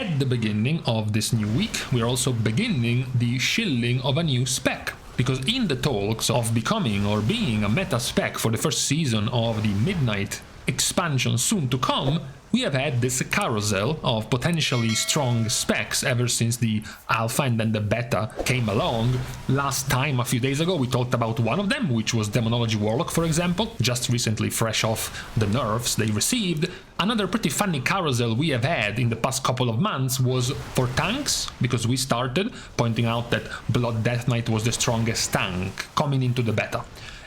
at the beginning of this new week, we're also beginning the shilling of a new spec. Because in the talks of becoming or being a meta spec for the first season of the Midnight expansion soon to come, we have had this carousel of potentially strong specs ever since the alpha and then the beta came along. Last time, a few days ago, we talked about one of them, which was Demonology Warlock, for example, just recently fresh off the nerfs they received. Another pretty funny carousel we have had in the past couple of months was for tanks, because we started pointing out that Blood Death Knight was the strongest tank coming into the beta.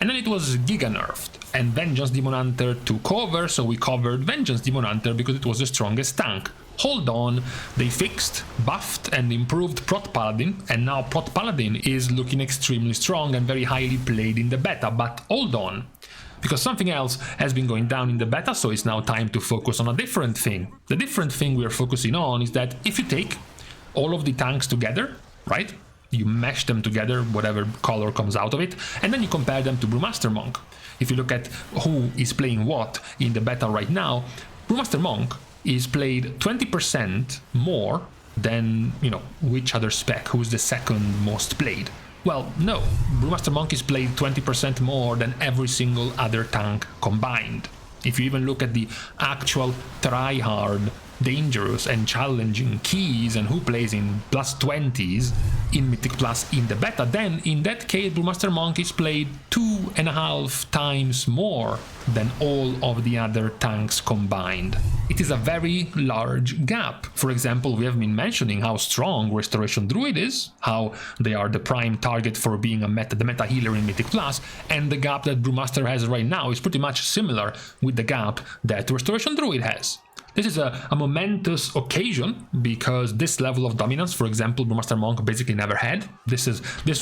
And then it was Giga nerfed, and Vengeance Demon Hunter took over, so we covered Vengeance Demon Hunter because it was the strongest tank. Hold on, they fixed, buffed and improved Prot Paladin, and now Prot Paladin is looking extremely strong and very highly played in the beta, but hold on. Because something else has been going down in the beta, so it's now time to focus on a different thing. The different thing we are focusing on is that if you take all of the tanks together, right? You mesh them together, whatever color comes out of it, and then you compare them to Brewmaster Monk. If you look at who is playing what in the beta right now, Brewmaster Monk is played 20% more than, which other spec, who's the second most played. Well, no, Brewmaster Monk is played 20% more than every single other tank combined. If you even look at the actual try-hard, dangerous and challenging keys and who plays in plus 20s in Mythic Plus in the beta, then in that case Brewmaster Monk is played 2.5 times more than all of the other tanks combined. It is a very large gap. For example, we have been mentioning how strong Restoration Druid is, how they are the prime target for being the meta healer in Mythic Plus, and the gap that Brewmaster has right now is pretty much similar with the gap that Restoration Druid has. This is a momentous occasion because this level of dominance, for example, Brewmaster Monk basically never had. This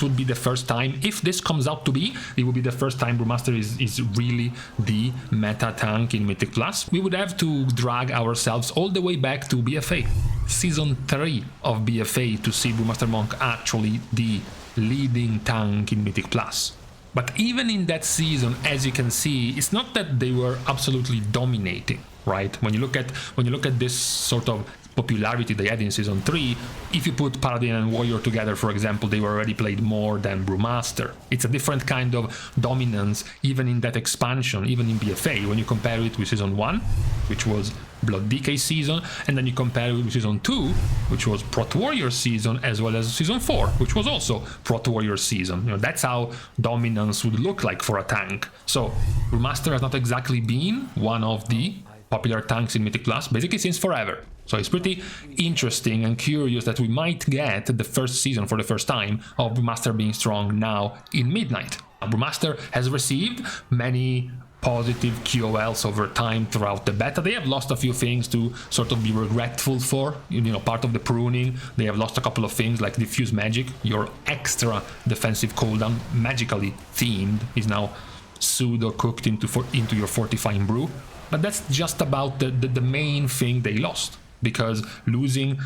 would be the first time, if this comes out to be, it would be the first time Brewmaster is really the meta tank in Mythic Plus. We would have to drag ourselves all the way back to BFA, Season 3 of BFA, to see Brewmaster Monk actually the leading tank in Mythic Plus. But even in that season, as you can see, it's not that they were absolutely dominating. Right? When you look at this sort of popularity they had in Season 3, if you put Paladin and Warrior together, for example, they were already played more than Brewmaster. It's a different kind of dominance, even in that expansion, even in BFA, when you compare it with Season 1, which was Blood DK season, and then you compare it with Season 2, which was Prot Warrior season, as well as Season 4, which was also Prot Warrior season. That's how dominance would look like for a tank. So Brewmaster has not exactly been one of the popular tanks in Mythic Plus basically since forever. So it's pretty interesting and curious that we might get the first season for the first time of Brewmaster being strong now in Midnight. Brewmaster has received many positive QOLs over time throughout the beta. They have lost a few things to sort of be regretful for, part of the pruning. They have lost a couple of things like Diffuse Magic, your extra defensive cooldown, magically themed, is now pseudo cooked into your Fortifying Brew. But that's just about the main thing they lost, because losing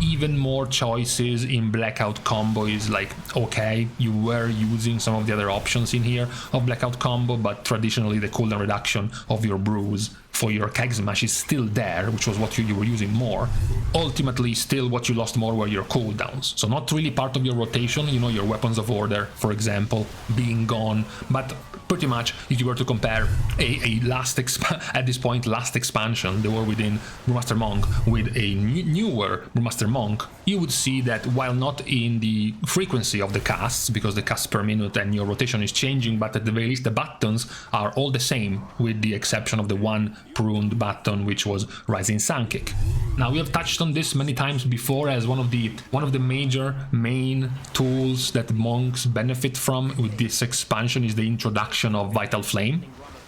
even more choices in Blackout combo is like, okay, you were using some of the other options in here of Blackout combo, but traditionally the cooldown reduction of your brews for your Keg Smash is still there, which was what you were using more. Ultimately, still what you lost more were your cooldowns. So not really part of your rotation, your Weapons of Order, for example, being gone, but pretty much if you were to compare at this point last expansion, the war within Brewmaster Monk, with a newer Brewmaster Monk, you would see that while not in the frequency of the casts, because the casts per minute and your rotation is changing, but at the very least the buttons are all the same, with the exception of the one pruned button, which was Rising Sun Kick. Now, we have touched on this many times before as one of the major main tools that monks benefit from with this expansion is the introduction of Vital Flame.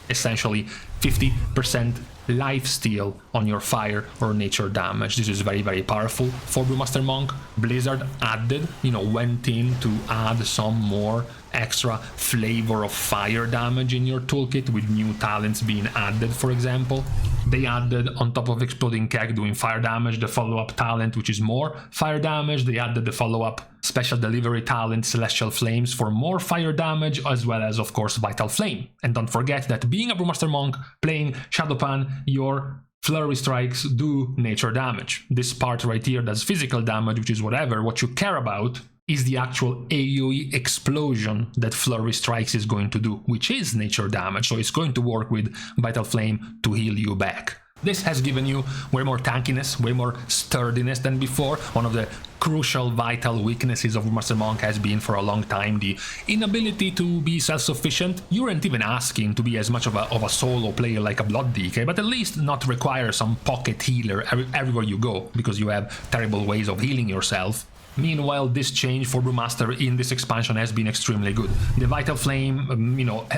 Essentially 50% lifesteal on your fire or nature damage. This is very, very powerful for Brewmaster Monk. Blizzard went in to add some more extra flavor of fire damage in your toolkit, with new talents being added, for example. They added, on top of Exploding Keg doing fire damage, the follow-up talent, which is more fire damage. They added the follow-up special delivery talent, Celestial Flames, for more fire damage, as well as, of course, Vital Flame. And don't forget that being a Brewmaster Monk playing Shadowpan, your Flurry strikes do nature damage. This part right here does physical damage, which is whatever. What you care about is the actual AoE explosion that Flurry Strikes is going to do, which is nature damage, so it's going to work with Vital Flame to heal you back. This has given you way more tankiness, way more sturdiness than before. One of the crucial vital weaknesses of Brewmaster Monk has been for a long time the inability to be self-sufficient. You weren't even asking to be as much of a solo player like a Blood DK, but at least not require some pocket healer everywhere you go, because you have terrible ways of healing yourself. Meanwhile, this change for Brewmaster in this expansion has been extremely good. The Vital Flame,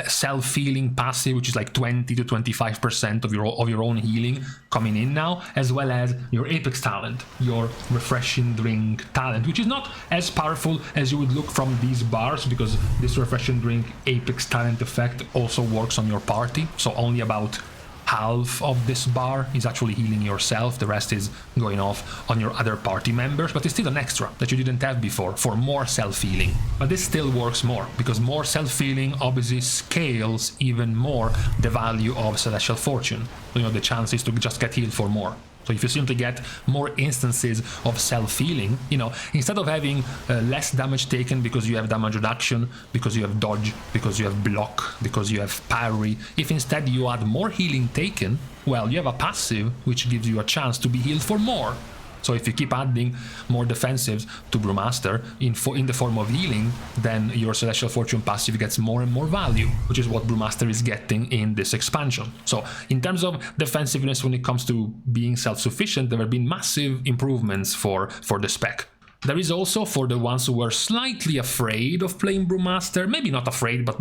self-healing passive, which is like 20 to 25% of your own healing coming in now, as well as your Apex talent, your Refreshing Drink talent, which is not as powerful as you would look from these bars, because this Refreshing Drink Apex talent effect also works on your party, so only about half of this bar is actually healing yourself, the rest is going off on your other party members, but it's still an extra that you didn't have before for more self-healing. But this still works more, because more self-healing obviously scales even more the value of Celestial Fortune. The chance is to just get healed for more. So if you simply get more instances of self-healing, instead of having less damage taken because you have damage reduction, because you have dodge, because you have block, because you have parry, if instead you add more healing taken, well, you have a passive which gives you a chance to be healed for more. So if you keep adding more defensives to Brewmaster in the form of healing, then your Celestial Fortune passive gets more and more value, which is what Brewmaster is getting in this expansion. So in terms of defensiveness, when it comes to being self-sufficient, there have been massive improvements for the spec. There is also, for the ones who were slightly afraid of playing Brewmaster, maybe not afraid, but,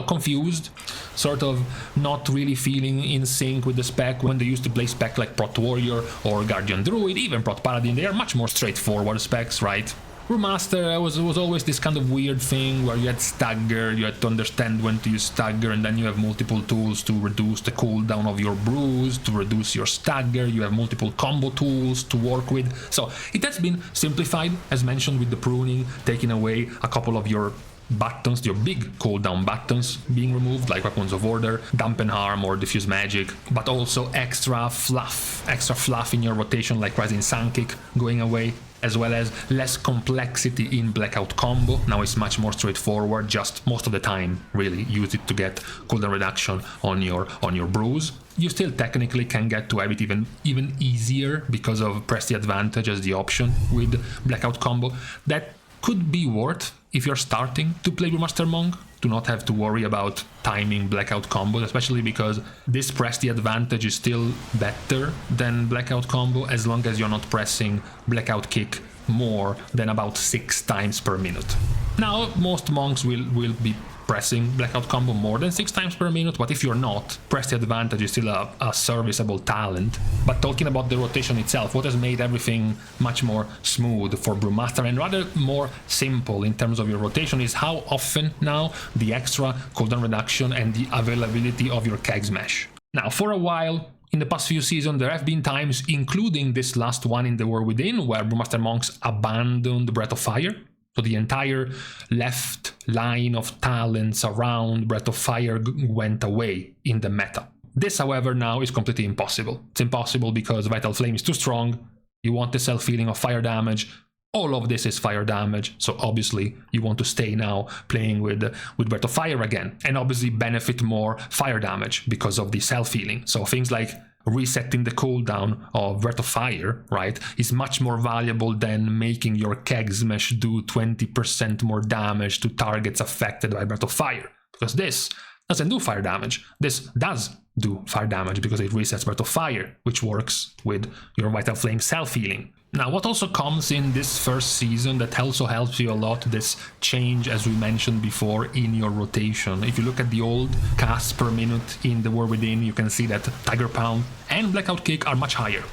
confused, sort of not really feeling in sync with the spec when they used to play spec like Prot Warrior or Guardian Druid, even Prot Paladin. They are much more straightforward specs, right? Brewmaster was always this kind of weird thing where you had stagger, you had to understand when to use stagger, and then you have multiple tools to reduce the cooldown of your brews, to reduce your stagger, you have multiple combo tools to work with. So it has been simplified, as mentioned, with the pruning, taking away a couple of your buttons, your big cooldown buttons being removed, like Weapons of Order, Dampen Harm or Diffuse Magic, but also extra fluff in your rotation, like Rising Sun Kick going away, as well as less complexity in Blackout Combo. Now it's much more straightforward, just most of the time really use it to get cooldown reduction on your brews. You still technically can get to have it even easier because of Press the Advantage as the option with Blackout Combo. That could be worth if you're starting to play Brewmaster Monk, to not have to worry about timing Blackout combos, especially because this Press the Advantage is still better than Blackout Combo as long as you're not pressing Blackout Kick more than about 6 times per minute. Now, most monks will be pressing Blackout Combo more than 6 times per minute, but if you're not, Press the Advantage is still a serviceable talent. But talking about the rotation itself, what has made everything much more smooth for Brewmaster and rather more simple in terms of your rotation is how often now the extra cooldown reduction and the availability of your Keg Smash. Now, for a while, in the past few seasons, there have been times, including this last one in the War Within, where Brewmaster monks abandoned Breath of Fire. So the entire left line of talents around Breath of Fire went away in the meta. This, however, now is completely impossible. It's impossible because Vital Flame is too strong, you want the self-healing of fire damage, all of this is fire damage, so obviously you want to stay now playing with Breath of Fire again, and obviously benefit more fire damage because of the self-healing. So things like resetting the cooldown of Breath of Fire, right, is much more valuable than making your Keg Smash do 20% more damage to targets affected by Breath of Fire. Because this doesn't do fire damage. This does do fire damage because it resets Breath of Fire, which works with your Vital Flame self-healing. Now, what also comes in this first season that also helps you a lot, this change, as we mentioned before, in your rotation. If you look at the old casts per minute in the War Within, you can see that Tiger Pound and Blackout Kick are much higher.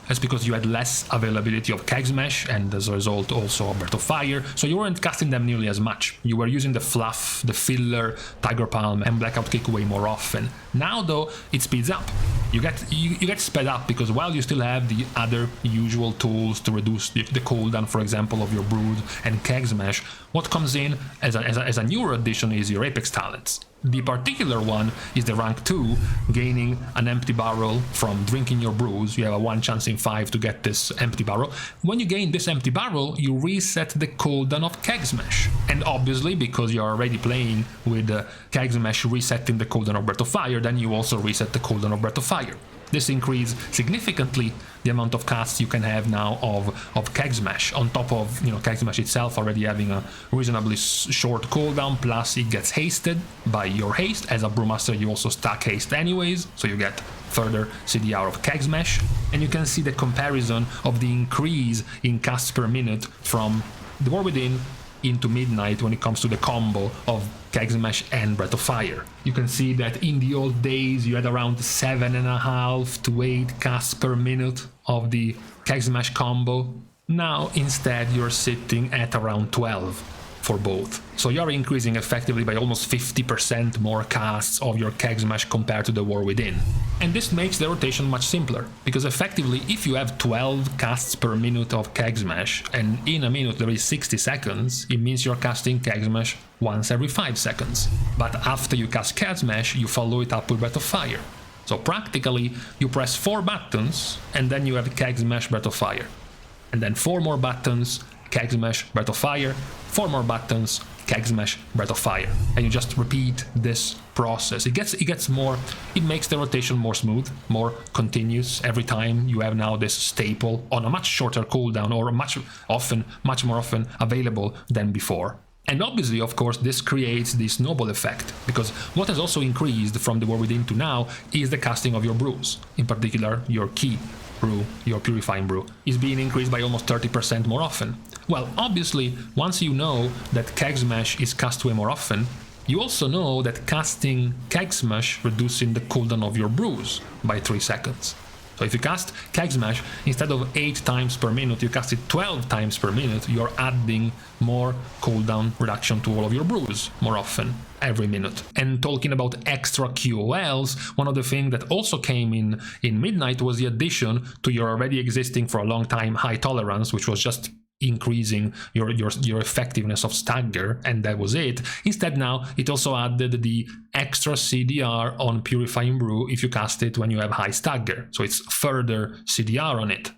That's because you had less availability of Keg Smash and as a result also of Breath of Fire, so you weren't casting them nearly as much. You were using the fluff, the filler, Tiger Palm and Blackout Kick way more often. Now though, it speeds up. You get sped up because while you still have the other usual tools to reduce the cooldown, for example, of your Brood and Keg Smash, what comes in as a newer addition is your Apex talents. The particular one is the rank 2, gaining an empty barrel from drinking your brews. You have a 1 chance in 5 to get this empty barrel. When you gain this empty barrel, you reset the cooldown of Keg Smash. And obviously, because you're already playing with Keg Smash resetting the cooldown of Breath of Fire, then you also reset the cooldown of Breath of Fire. This increased significantly the amount of casts you can have now of Keg Smash, on top of, you know, Keg Smash itself already having a reasonably short cooldown, plus it gets hasted by your haste. As a Brewmaster, you also stack haste anyways, so you get further CDR of Keg Smash. And you can see the comparison of the increase in casts per minute from the War Within into Midnight when it comes to the combo of Keg Smash and Breath of Fire. You can see that in the old days you had around 7.5 to 8 casts per minute of the Keg Smash combo. Now instead you're sitting at around 12 for both. So you're increasing effectively by almost 50% more casts of your Keg Smash compared to the War Within. And this makes the rotation much simpler, because effectively if you have 12 casts per minute of Keg Smash, and in a minute there is 60 seconds, it means you're casting Keg Smash once every 5 seconds. But after you cast Keg Smash, you follow it up with Breath of Fire. So practically you press 4 buttons and then you have Keg Smash, Breath of Fire. And then 4 more buttons, Keg Smash, Breath of Fire, 4 more buttons, Keg Smash, Breath of Fire, and you just repeat this process. It makes the rotation more smooth, more continuous. Every time you have now this staple on a much shorter cooldown, or much more often available than before. And obviously, of course, this creates the snowball effect, because what has also increased from the War Within to now is the casting of your brews. In particular, your key brew, your purifying brew, is being increased by almost 30% more often. Well, obviously, once you know that Keg Smash is cast way more often, you also know that casting Keg Smash reducing the cooldown of your brews by 3 seconds. So if you cast Keg Smash, instead of 8 times per minute, you cast it 12 times per minute, you're adding more cooldown reduction to all of your brews more often, every minute. And talking about extra QOLs, one of the things that also came in Midnight was the addition to your already existing for a long time high tolerance, which was just increasing your effectiveness of stagger, and that was it. Instead, now it also added the extra CDR on Purifying Brew if you cast it when you have high stagger, so it's further CDR on it.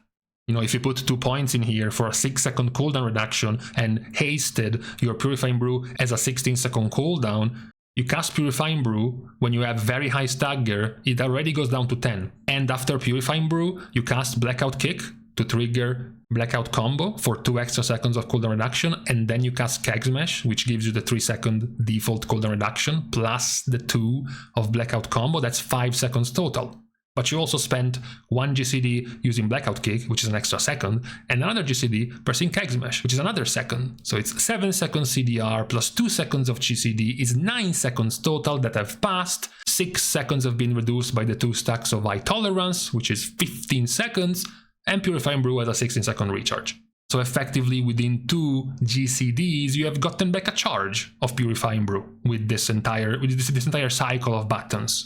You know, if you put 2 points in here for a 6-second cooldown reduction and hasted your Purifying Brew as a 16-second cooldown, you cast Purifying Brew when you have very high stagger, it already goes down to 10. And after Purifying Brew, you cast Blackout Kick to trigger Blackout Combo for 2 extra seconds of cooldown reduction, and then you cast Keg Smash, which gives you the 3-second default cooldown reduction, plus the 2 of Blackout Combo, that's 5 seconds total. But you also spent 1 GCD using Blackout Kick, which is an extra second, and another GCD pressing Keg Smash, which is another second. So it's 7 seconds CDR plus 2 seconds of GCD is 9 seconds total that have passed. 6 seconds have been reduced by the 2 stacks of High Tolerance, which is 15 seconds, and Purifying Brew has a 16-second recharge. So effectively, within 2 GCDs, you have gotten back a charge of Purifying Brew with this entire cycle of buttons.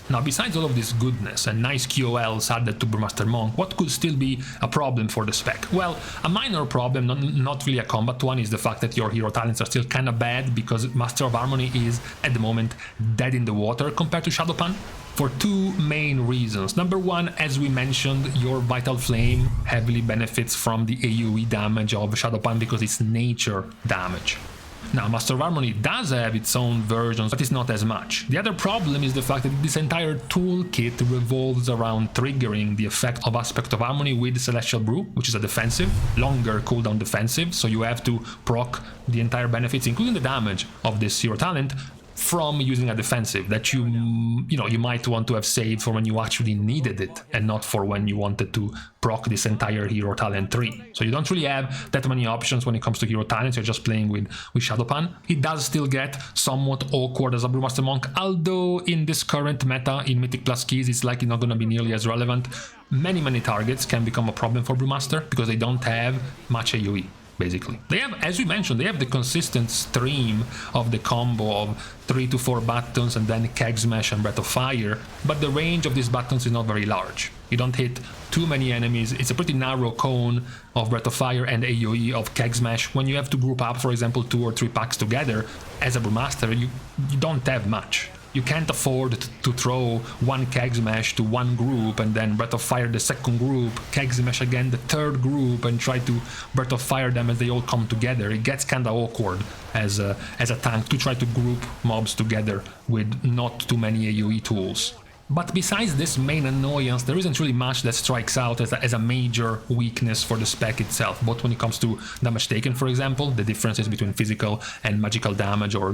Now, besides all of this goodness and nice QOLs added to Brewmaster Monk, what could still be a problem for the spec? Well, a minor problem, not really a combat one, is the fact that your hero talents are still kinda bad, because Master of Harmony is, at the moment, dead in the water compared to Shadowpan, for 2 main reasons. Number 1, as we mentioned, your Vital Flame heavily benefits from the AoE damage of Shadowpan because it's nature damage. Now, Master of Harmony does have its own versions, but it's not as much. The other problem is the fact that this entire toolkit revolves around triggering the effect of Aspect of Harmony with Celestial Brew, which is a defensive, longer cooldown defensive, so you have to proc the entire benefits, including the damage of this hero talent, from using a defensive that you might want to have saved for when you actually needed it, and not for when you wanted to proc this entire hero talent 3. So you don't really have that many options when it comes to hero talents, you're just playing with Shadowpan. It does still get somewhat awkward as a Brewmaster Monk, although in this current meta in Mythic Plus keys it's likely not going to be nearly as relevant. Many targets can become a problem for Brewmaster because they don't have much AoE. basically. They have, as we mentioned, they have the consistent stream of the combo of 3 to 4 buttons and then Keg Smash and Breath of Fire, but the range of these buttons is not very large. You don't hit too many enemies. It's a pretty narrow cone of Breath of Fire and AoE of Keg Smash. When you have to group up, for example, 2 or 3 packs together as a Brewmaster, you don't have much. You can't afford to throw one Keg Smash to one group and then Breath of Fire the second group, Keg Smash again the third group, and try to Breath of Fire them as they all come together. It gets kinda awkward as a tank to try to group mobs together with not too many AoE tools. But besides this main annoyance, there isn't really much that strikes out as a major weakness for the spec itself, both when it comes to damage taken, for example, the differences between physical and magical damage, or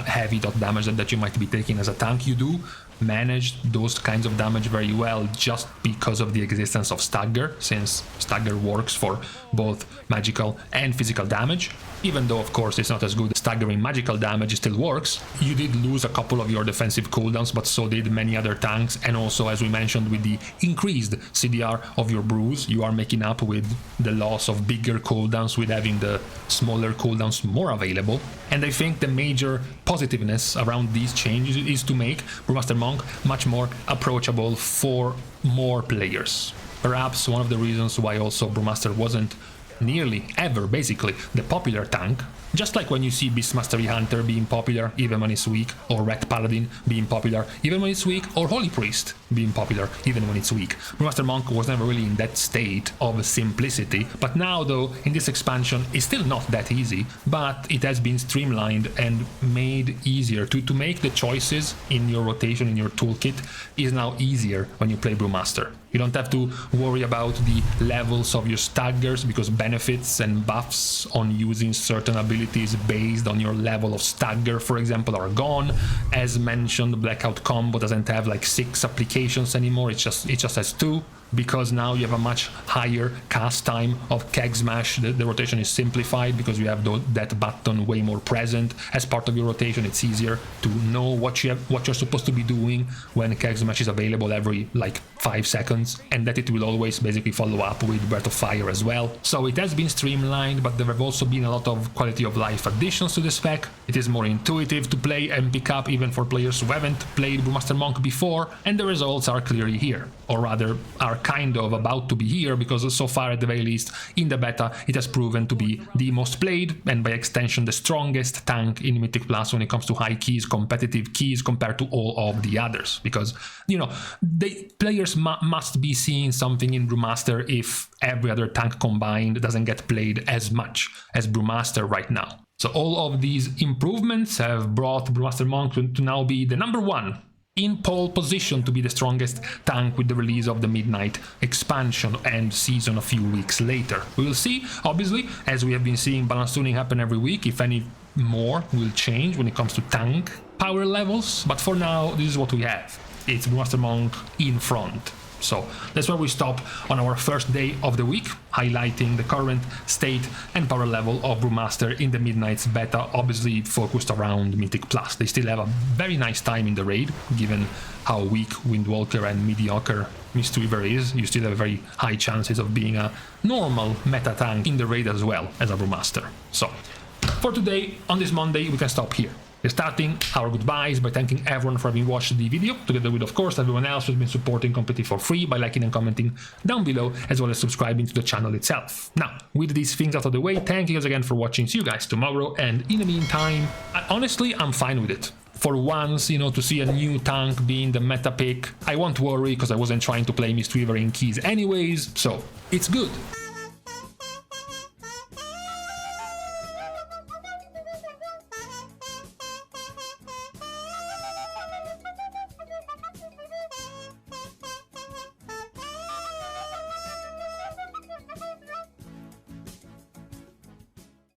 heavy dot damage that you might be taking as a tank. You do manage those kinds of damage very well just because of the existence of stagger, since stagger works for both magical and physical damage. Even though, of course, it's not as good as staggering magical damage, it still works. You did lose a couple of your defensive cooldowns, but so did many other tanks, and also, as we mentioned, with the increased CDR of your brews, you are making up with the loss of bigger cooldowns with having the smaller cooldowns more available. And I think the major positiveness around these changes is to make Brewmaster Monk much more approachable for more players. Perhaps one of the reasons why also Brewmaster wasn't nearly ever basically the popular tank, just like when you see Beastmastery Hunter being popular even when it's weak, or Red Paladin being popular even when it's weak, or Holy Priest being popular even when it's weak. Brewmaster Monk was never really in that state of simplicity, but now though in this expansion it's still not that easy, but it has been streamlined and made easier to make the choices in your rotation, in your toolkit, is now easier when you play Brewmaster. You don't have to worry about the levels of your staggers, because benefits and buffs on using certain abilities based on your level of stagger, for example, are gone. As mentioned, Blackout Combo doesn't have like 6 applications anymore, it just has 2. Because now you have a much higher cast time of Keg Smash. The rotation is simplified because you have that button way more present as part of your rotation. It's easier to know what you're supposed to be doing when Keg Smash is available every like 5 seconds, and that it will always basically follow up with Breath of Fire as well. So it has been streamlined, but there have also been a lot of quality of life additions to the spec. It is more intuitive to play and pick up even for players who haven't played Brewmaster Monk before, and the results are clearly here, or rather are kind of about to be here, because so far at the very least in the beta it has proven to be the most played, and by extension the strongest tank in Mythic Plus when it comes to high keys, competitive keys, compared to all of the others. Because, you know, the players must be seeing something in Brewmaster if every other tank combined doesn't get played as much as Brewmaster right now. So all of these improvements have brought Brewmaster Monk to now be the #1 in pole position to be the strongest tank with the release of the Midnight expansion and season a few weeks later. We will see, obviously, as we have been seeing balance tuning happen every week, if any more will change when it comes to tank power levels, but for now this is what we have. It's Brewmaster Monk in front. So that's where we stop on our first day of the week, highlighting the current state and power level of Brewmaster in the Midnight's beta, obviously focused around Mythic Plus. They still have a very nice time in the raid, given how weak Windwalker and mediocre Mistweaver is. You still have very high chances of being a normal meta tank in the raid as well as a Brewmaster. So for today, on this Monday, we can stop here. We're starting our goodbyes by thanking everyone for having watched the video, together with, of course, everyone else who's been supporting completely for free by liking and commenting down below, as well as subscribing to the channel itself. Now, with these things out of the way, thank you guys again for watching. See you guys tomorrow, and in the meantime, honestly, I'm fine with it. For once, you know, to see a new tank being the meta pick, I won't worry, because I wasn't trying to play Mistweaver in keys anyways, so it's good.